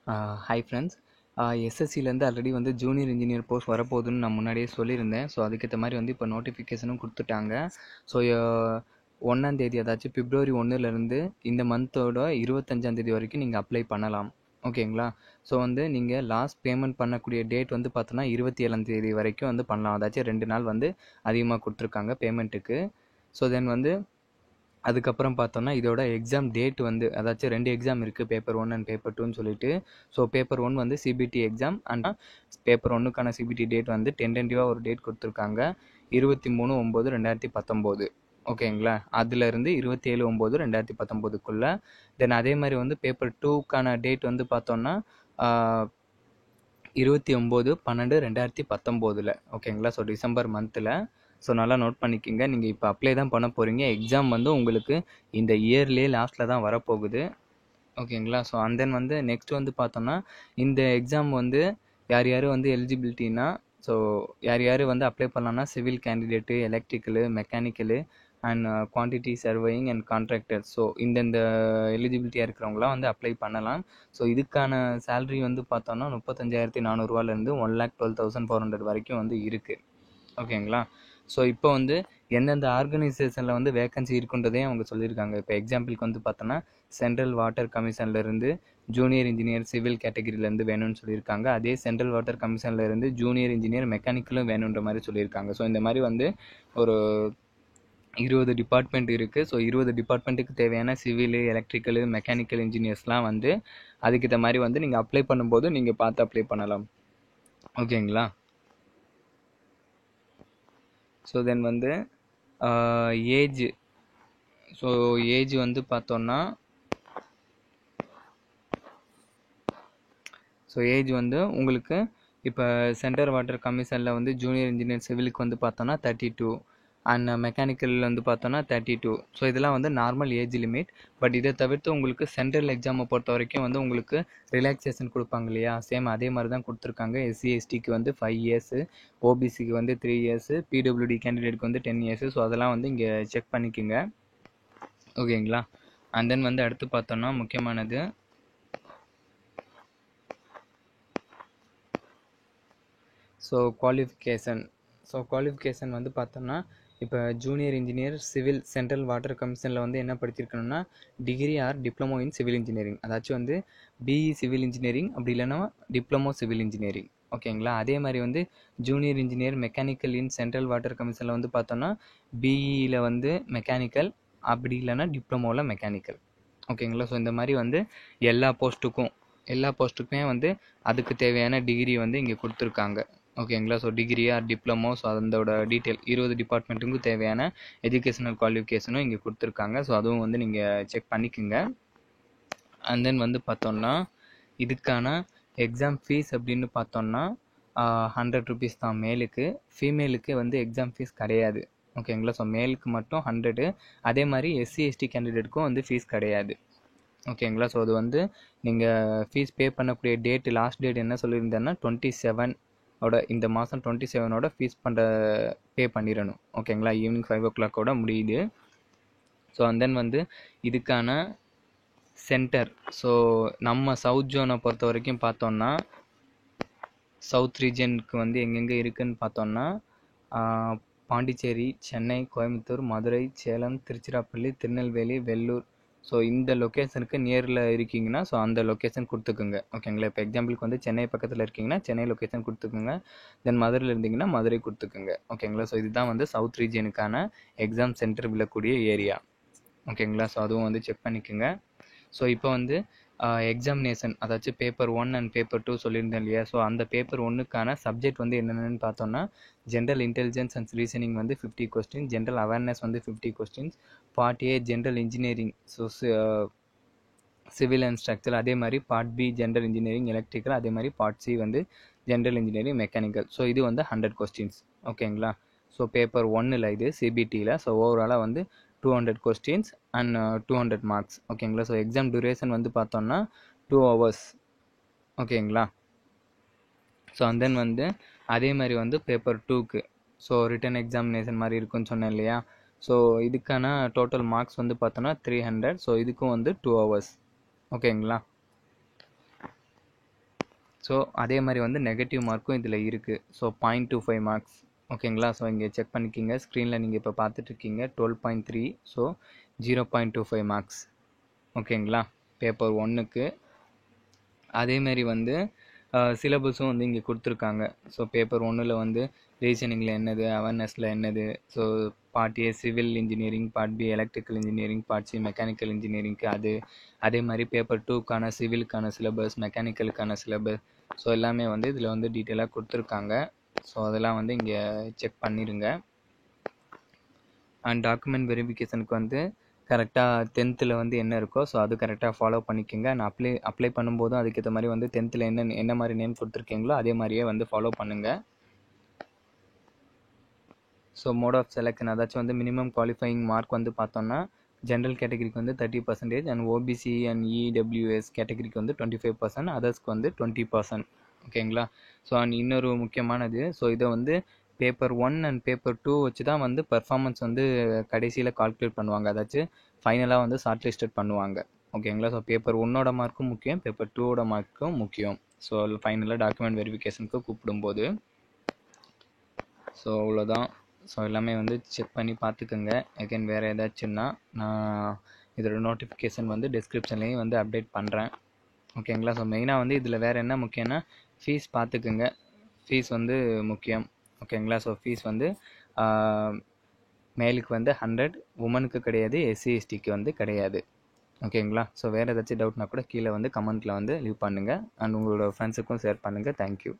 Hi friends. எஸ்எஸ்சிலேருந்து already வந்து junior engineer post வரப்போகுதுன்னு நான் முன்னாடியே சொல்லியிருந்தேன். ஸோ அதுக்கேற்ற மாதிரி வந்து இப்போ நோட்டிஃபிகேஷனும் கொடுத்துட்டாங்க. ஸோ 1ஆந்தேதி அதாச்சும் பிப்ரவரி 1லேருந்து இந்த மந்தோட 25ஆந்தேதி வரைக்கும் நீங்கள் அப்ளை பண்ணலாம். ஓகேங்களா? ஸோ வந்து நீங்கள் லாஸ்ட் பேமெண்ட் பண்ணக்கூடிய டேட் வந்து பார்த்தோன்னா 27ஆந்தேதி வரைக்கும் வந்து பண்ணலாம். அதாச்சும் 2 நாள் வந்து அதிகமாக கொடுத்துருக்காங்க பேமெண்ட்டுக்கு. ஸோ தென் வந்து அதுக்கப்புறம் பார்த்தோன்னா இதோட எக்ஸாம் டேட் வந்து அதாச்சும் 2 எக்ஸாம் இருக்குது, பேப்பர் 1 அண்ட் பேப்பர் 2ன்னு சொல்லிட்டு. ஸோ பேப்பர் 1 வந்து சிபிடி எக்ஸாம் அண்ட் பேப்பர் 1க்கான சிபிடி டேட் வந்து டென்டென்டிவாக ஒரு டேட் கொடுத்துருக்காங்க 23/9/2019. ஓகேங்களா? அதுலேருந்து 27/9/2019க்குள்ளே. தென் அதே மாதிரி வந்து பேப்பர் 2க்கான டேட் வந்து பார்த்தோன்னா 29/12/2019. ஓகேங்களா? ஸோ டிசம்பர் மந்தில். ஸோ நல்லா நோட் பண்ணிக்கோங்க. நீங்கள் இப்போ அப்ளை தான் பண்ண போகிறீங்க. எக்ஸாம் வந்து உங்களுக்கு இந்த இயர்லேயே லாஸ்ட்டில் தான் வரப்போகுது. ஓகேங்களா? ஸோ அண்ட் தென் வந்து நெக்ஸ்ட் வந்து பார்த்தோன்னா இந்த எக்ஸாம் வந்து யார் யார் வந்து எலிஜிபிலிட்டினா, ஸோ யார் யார் வந்து அப்ளை பண்ணலான்னா civil candidate, electrical, mechanical and quantity surveying and contractor. So இந்தந்த எலிஜிபிலிட்டியாக இருக்கிறவங்களாம் வந்து அப்ளை பண்ணலாம். ஸோ இதுக்கான சேல்ரி வந்து பார்த்தோன்னா 35,400 1,12,400 வரைக்கும் வந்து இருக்குது. ஓகேங்களா? ஸோ இப்போ வந்து எந்தெந்த ஆர்கனைசேஷனில் வந்து வேகன்சி இருக்குன்றதே அவங்க சொல்லியிருக்காங்க. இப்போ எக்ஸாம்பிளுக்கு வந்து பார்த்தோன்னா சென்ட்ரல் வாட்டர் கமிஷன்லேருந்து ஜூனியர் இன்ஜினியர் சிவில் கேட்டகிரிலேருந்து வேணும்னு சொல்லியிருக்காங்க. அதே சென்ட்ரல் வாட்டர் கமிஷன்லேருந்து ஜூனியர் இன்ஜினியர் மெக்கானிக்கலும் வேணுன்ற மாதிரி சொல்லியிருக்காங்க. ஸோ இந்த மாதிரி வந்து ஒரு 20 டிபார்ட்மெண்ட் இருக்குது. ஸோ 20 டிபார்ட்மெண்ட்டுக்கு தேவையான சிவிலு, எலக்ட்ரிக்கலு, மெக்கானிக்கல் இன்ஜினியர்ஸ்லாம் வந்து அதுக்கேற்ற மாதிரி வந்து நீங்கள் அப்ளை பண்ணும்போது நீங்கள் பார்த்து அப்ளை பண்ணலாம். ஓகேங்களா? ஸோ தென் வந்து ஏஜ். ஸோ ஏஜ் வந்து பார்த்தோன்னா ஏஜ் வந்து உங்களுக்கு இப்போ சென்ட்ரல் வாட்டர் கமிஷனில் வந்து ஜூனியர் இன்ஜினியர் சிவிலுக்கு வந்து பார்த்தோன்னா 32 அண்ட் மெக்கானிக்கல் வந்து பார்த்தோன்னா 32. ஸோ இதெல்லாம் வந்து நார்மல் ஏஜ் லிமிட். பட் இதை தவிர்த்து உங்களுக்கு சென்ட்ரல் எக்ஸாமை பொறுத்த வரைக்கும் வந்து உங்களுக்கு ரிலாக்ஸேஷன் கொடுப்பாங்க இல்லையா, சேம் அதே மாதிரி தான் கொடுத்துருக்காங்க. எஸ்சி எஸ்டிக்கு வந்து 5 இயர்ஸு, ஓபிசிக்கு வந்து 3 இயர்ஸு, பிடபிள்யூடி கேண்டிடேட்க்கு வந்து 10 இயர்ஸு. ஸோ அதெல்லாம் வந்து இங்கே செக் பண்ணிக்கோங்க. ஓகேங்களா? அண்ட் தென் வந்து அடுத்து பார்த்தோன்னா முக்கியமானது குவாலிஃபிகேஷன் வந்து பார்த்தோம்னா இப்போ junior engineer civil central water கமிஷனில் வந்து என்ன படிச்சிருக்கணும்னா degree or diploma in civil engineering, அதாச்சும் வந்து பிஇ சிவில் இன்ஜினியரிங், அப்படி இல்லைன்னா டிப்ளமோ சிவில் இன்ஜினியரிங். ஓகேங்களா? அதே மாதிரி வந்து junior engineer mechanical in central water கமிஷனில் வந்து பார்த்தோன்னா பிஇயில் வந்து மெக்கானிக்கல், அப்படி இல்லைன்னா டிப்ளமோவில் மெக்கானிக்கல். ஓகேங்களா? ஸோ இந்த மாதிரி வந்து எல்லா போஸ்ட்டுக்குமே வந்து அதுக்கு தேவையான டிகிரி வந்து இங்கே கொடுத்துருக்காங்க. ஓகேங்களா? So degree or diploma, so அதோட டீட்டெயில் 20 டிபார்ட்மெண்ட்டுக்கும் தேவையான எஜுகேஷனல் குவாலிஃபிகேஷனும் இங்கே கொடுத்துருக்காங்க. ஸோ அதுவும் வந்து நீங்கள் செக் பண்ணிக்கோங்க. அண்ட் தென் வந்து பார்த்தோன்னா இதுக்கான எக்ஸாம் ஃபீஸ் அப்படின்னு பார்த்தோன்னா 100 ருபீஸ் தான் மேலுக்கு. ஃபீமேலுக்கு வந்து எக்ஸாம் ஃபீஸ் கிடையாது. ஓகேங்களா? ஸோ மேலுக்கு மட்டும் 100. அதே மாதிரி எஸ்சி எஸ்டி கேண்டிடேட்டுக்கும் வந்து ஃபீஸ் கிடையாது. ஓகேங்களா? ஸோ அது வந்து நீங்கள் ஃபீஸ் பே பண்ணக்கூடிய டேட்டு லாஸ்ட் டேட் என்ன சொல்லியிருந்தேன்னா 27 இந்த மாதம் 27 ஃபீஸ் பே பண்ணிடணும். ஓகேங்களா? ஈவினிங் 5 o'clock முடியுது. ஸோ அண்ட் தென் வந்து இதுக்கான சென்டர், ஸோ நம்ம சவுத் ஜோனை பொறுத்த வரைக்கும் பார்த்தோன்னா சவுத் ரீஜனுக்கு வந்து எங்கெங்கே இருக்குதுன்னு பார்த்தோன்னா பாண்டிச்சேரி, சென்னை, கோயம்புத்தூர், மதுரை, சேலம், திருச்சிராப்பள்ளி, திருநெல்வேலி, வெள்ளூர். ஸோ இந்த லொக்கேஷனுக்கு நியரில் இருக்கீங்கன்னா ஸோ அந்த லொக்கேஷன் கொடுத்துக்குங்க. ஓகேங்களா? இப்போ எக்ஸாம்பிளுக்கு வந்து சென்னை பக்கத்தில் இருக்கீங்கன்னா சென்னை லொக்கேஷன் கொடுத்துக்குங்க. தென் மதுரையில் இருந்தீங்கன்னா மதுரை கொடுத்துக்குங்க. ஓகேங்களா? ஸோ இதுதான் வந்து சவுத் ரீஜனுக்கான எக்ஸாம் சென்டர் விழக்கூடிய ஏரியா. ஓகேங்களா? ஸோ அதுவும் வந்து செக் பண்ணிக்கோங்க. ஸோ இப்போ வந்து எக்ஸாமினேஷன், அதாச்சும் பேப்பர் 1 அண்ட் பேப்பர் 2 சொல்லியிருந்தேன் இல்லையா. ஸோ அந்த பேப்பர் 1க்கான சப்ஜெக்ட் வந்து என்னென்னு பார்த்தோன்னா ஜென்ரல் இன்டெலிஜென்ஸ் அண்ட் ரீசனிங் வந்து 50 கொஸ்டின், ஜென்ரல் அவேர்னஸ் வந்து 50 questions, part A general engineering, so civil and structure. அதே மாதிரி part B general engineering electrical, அதே மாதிரி பார்ட் சி வந்து ஜென்ரல் இன்ஜினியரிங் மெக்கானிக்கல். ஸோ இது வந்து 100 கொஸ்டின்ஸ். ஓகேங்களா? ஸோ பேப்பர் 1ல் இது சிபிடியில். ஸோ ஓவராலாக வந்து 200 கொஸ்டின்ஸ் அண்ட் 200 மார்க்ஸ். ஓகேங்களா? ஸோ எக்ஸாம் டியூரேஷன் வந்து பார்த்தோன்னா 2 hours. ஓகேங்களா? ஸோ அண்ட் தென் வந்து அதே மாதிரி வந்து பேப்பர் 2க்கு ஸோ ரிட்டன் எக்ஸாமினேஷன் மாதிரி இருக்குன்னு சொன்னேன் இல்லையா. ஸோ இதுக்கான டோட்டல் மார்க்ஸ் வந்து பார்த்தோன்னா 300. ஸோ இதுக்கும் வந்து 2 hours. ஓகேங்களா? ஸோ அதே மாதிரி வந்து நெகட்டிவ் மார்க்கும் இதில் இருக்குது. So 0.25 marks. ஓகேங்களா? ஸோ இங்கே செக் பண்ணிக்கிங்க. ஸ்க்ரீனில் நீங்கள் இப்போ பார்த்துட்ருக்கீங்க 12.3. So 0.25 marks. ஓகேங்களா? பேப்பர் 1க்கு. அதேமாரி வந்து சிலபஸும் வந்து இங்கே கொடுத்துருக்காங்க. ஸோ பேப்பர் 1ல் வந்து ரீசனிங்கில் என்னது, அவேர்னஸில் என்னது, so part A civil engineering, part B electrical engineering, part C mechanical இன்ஜினியரிங்க்கு அது. அதே மாதிரி பேப்பர் 2க்கான சிவிலுக்கான சிலபஸ், மெக்கானிக்கலுக்கான சிலபஸ், ஸோ எல்லாமே வந்து இதில் வந்து டீட்டெயிலாக கொடுத்துருக்காங்க. ஸோ அதெல்லாம் வந்து இங்கே செக் பண்ணிடுங்க. அண்ட் டாக்குமெண்ட் வெரிஃபிகேஷனுக்கு வந்து கரெக்டாக 10th வந்து என்ன இருக்கோ ஸோ அது கரெக்டாக ஃபாலோ பண்ணிக்கோங்க. அண்ட் அப்ளை பண்ணும்போதும் அதுக்கேற்ற மாதிரி வந்து 10th என்ன மாதிரி நேம் கொடுத்துருக்கீங்களோ அதே மாதிரியே வந்து ஃபாலோ பண்ணுங்கள். ஸோ மோட் ஆஃப் செலெக்ஷன் அதாச்சும் வந்து மினிமம் குவாலிஃபையிங் மார்க் வந்து பார்த்தோம்னா ஜென்ரல் கேட்டகரிக்கு வந்து 30% அண்ட் ஓபிசி அண்ட் இடபிள்யூஎஸ் கேட்டகரிக்கு வந்து 25%, அதர்ஸ்க்கு வந்து 20%. ஓகேங்களா? ஸோ அண்ட் இன்னொரு முக்கியமானது, ஸோ இதை வந்து பேப்பர் 1 அண்ட் பேப்பர் 2 வச்சு தான் வந்து பர்ஃபார்மன்ஸ் வந்து கடைசியில் கால்குலேட் பண்ணுவாங்க. அதாச்சும் ஃபைனலாக வந்து ஷார்ட் லிஸ்டட் பண்ணுவாங்க. ஓகேங்களா? ஸோ பேப்பர் 1ஓட மார்க்கும் முக்கியம், பேப்பர் 2ஓட மார்க்கும் முக்கியம். ஸோ ஃபைனலாக டாக்குமெண்ட் வெரிஃபிகேஷனுக்கு கூப்பிடும்போது. ஸோ அவ்வளோதான். ஸோ எல்லாமே வந்து செக் பண்ணி பார்த்துக்குங்க. அகைன் வேறு ஏதாச்சும்னா நான் இதோட நோட்டிஃபிகேஷன் வந்து டிஸ்கிரிப்ஷன்லேயும் வந்து அப்டேட் பண்ணுறேன். ஓகேங்களா? ஸோ மெயினாக வந்து இதில் வேறு என்ன முக்கியம்னா ஃபீஸ் பார்த்துக்குங்க. ஃபீஸ் வந்து முக்கியம். ஓகேங்களா? ஸோ ஃபீஸ் வந்து மேலுக்கு வந்து 100, உமனுக்கு கிடையாது, எஸ்சி எஸ்டிக்கு வந்து கிடையாது. ஓகேங்களா? ஸோ வேறு ஏதாச்சும் டவுட்னா கூட கீழே வந்து கமெண்ட்டில் வந்து லீவ் பண்ணுங்கள். அண்ட் உங்களோட ஃப்ரெண்ட்ஸுக்கும் ஷேர் பண்ணுங்கள். தேங்க்யூ.